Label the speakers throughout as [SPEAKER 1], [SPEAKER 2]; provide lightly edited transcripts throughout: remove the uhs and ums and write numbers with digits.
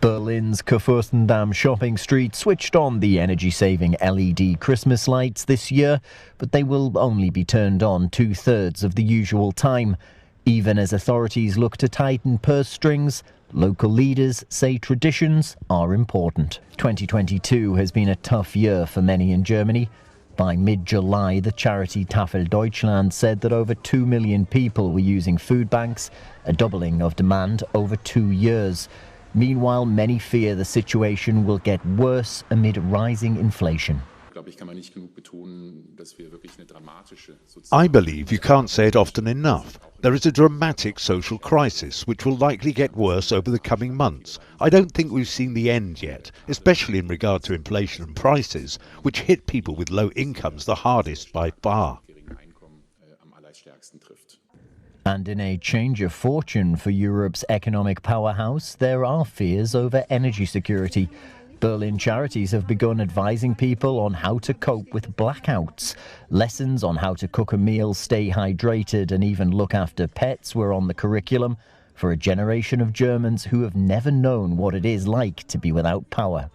[SPEAKER 1] Berlin's Kurfürstendamm shopping street switched on the energy-saving LED Christmas lights this year, but they will only be turned on 2/3 of the usual time. Even as authorities look to tighten purse strings, local leaders say traditions are important. 2022 has been a tough year for many in Germany. By mid-July, the charity Tafel Deutschland said that over 2 million people were using food banks, a doubling of demand over 2 years. Meanwhile, many fear the situation will get worse amid rising inflation.
[SPEAKER 2] I believe you can't say it often enough. There is a dramatic social crisis which will likely get worse over the coming months. I don't think we've seen the end yet, especially in regard to inflation and prices, which hit people with low incomes the hardest by far.
[SPEAKER 1] And in a change of fortune for Europe's economic powerhouse, there are fears over energy security. Berlin charities have begun advising people on how to cope with blackouts. Lessons on how to cook a meal, stay hydrated, and even look after pets were on the curriculum for a generation of Germans who have never known what it is like to be without power.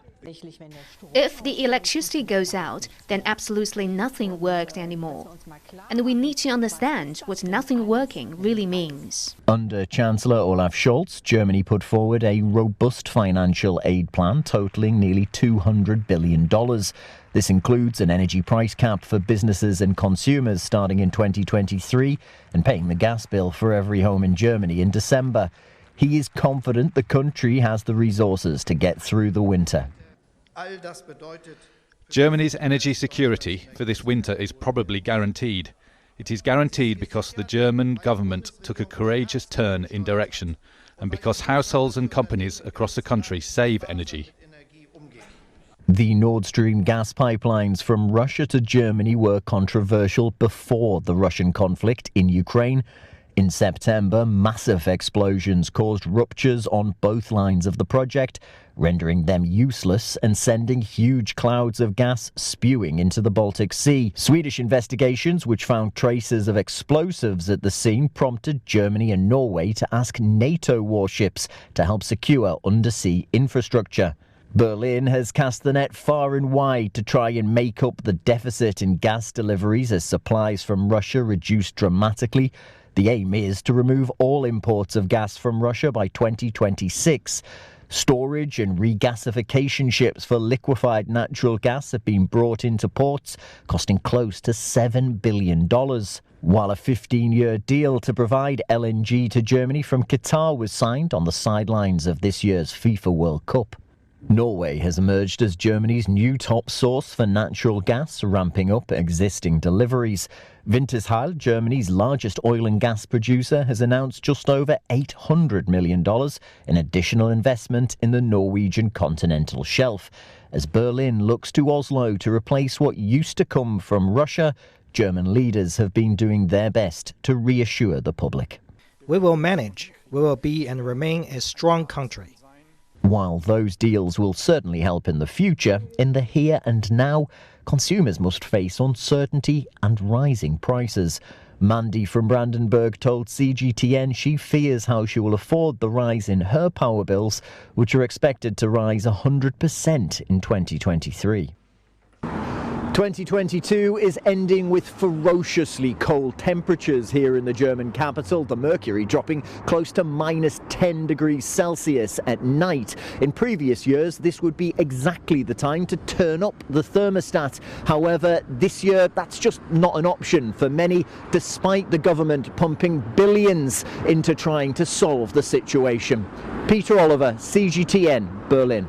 [SPEAKER 3] If the electricity goes out, then absolutely nothing works anymore. And we need to understand what nothing working really means.
[SPEAKER 1] Under Chancellor Olaf Scholz, Germany put forward a robust financial aid plan totaling nearly $200 billion. This includes an energy price cap for businesses and consumers starting in 2023 and paying the gas bill for every home in Germany in December. He is confident the country has the resources to get through the winter.
[SPEAKER 4] Germany's energy security for this winter is probably guaranteed. It is guaranteed because the German government took a courageous turn in direction and because households and companies across the country save energy.
[SPEAKER 1] The Nord Stream gas pipelines from Russia to Germany were controversial before the Russian conflict in Ukraine. In September, massive explosions caused ruptures on both lines of the project, rendering them useless and sending huge clouds of gas spewing into the Baltic Sea. Swedish investigations, which found traces of explosives at the scene, prompted Germany and Norway to ask NATO warships to help secure undersea infrastructure. Berlin has cast the net far and wide to try and make up the deficit in gas deliveries as supplies from Russia reduce dramatically. The aim is to remove all imports of gas from Russia by 2026. Storage and regasification ships for liquefied natural gas have been brought into ports, costing close to $7 billion. While a 15-year deal to provide LNG to Germany from Qatar was signed on the sidelines of this year's FIFA World Cup. Norway has emerged as Germany's new top source for natural gas, ramping up existing deliveries. Wintershall, Germany's largest oil and gas producer, has announced just over $800 million in additional investment in the Norwegian continental shelf. As Berlin looks to Oslo to replace what used to come from Russia, German leaders have been doing their best to reassure the public.
[SPEAKER 5] We will manage. We will be and remain a strong country.
[SPEAKER 1] While those deals will certainly help in the future, in the here and now, consumers must face uncertainty and rising prices. Mandy from Brandenburg told CGTN she fears how she will afford the rise in her power bills, which are expected to rise 100% in 2023. 2022 is ending with ferociously cold temperatures here in the German capital, the mercury dropping close to -10 degrees Celsius at night. In previous years, this would be exactly the time to turn up the thermostat. However, this year, that's just not an option for many, despite the government pumping billions into trying to solve the situation. Peter Oliver, CGTN, Berlin.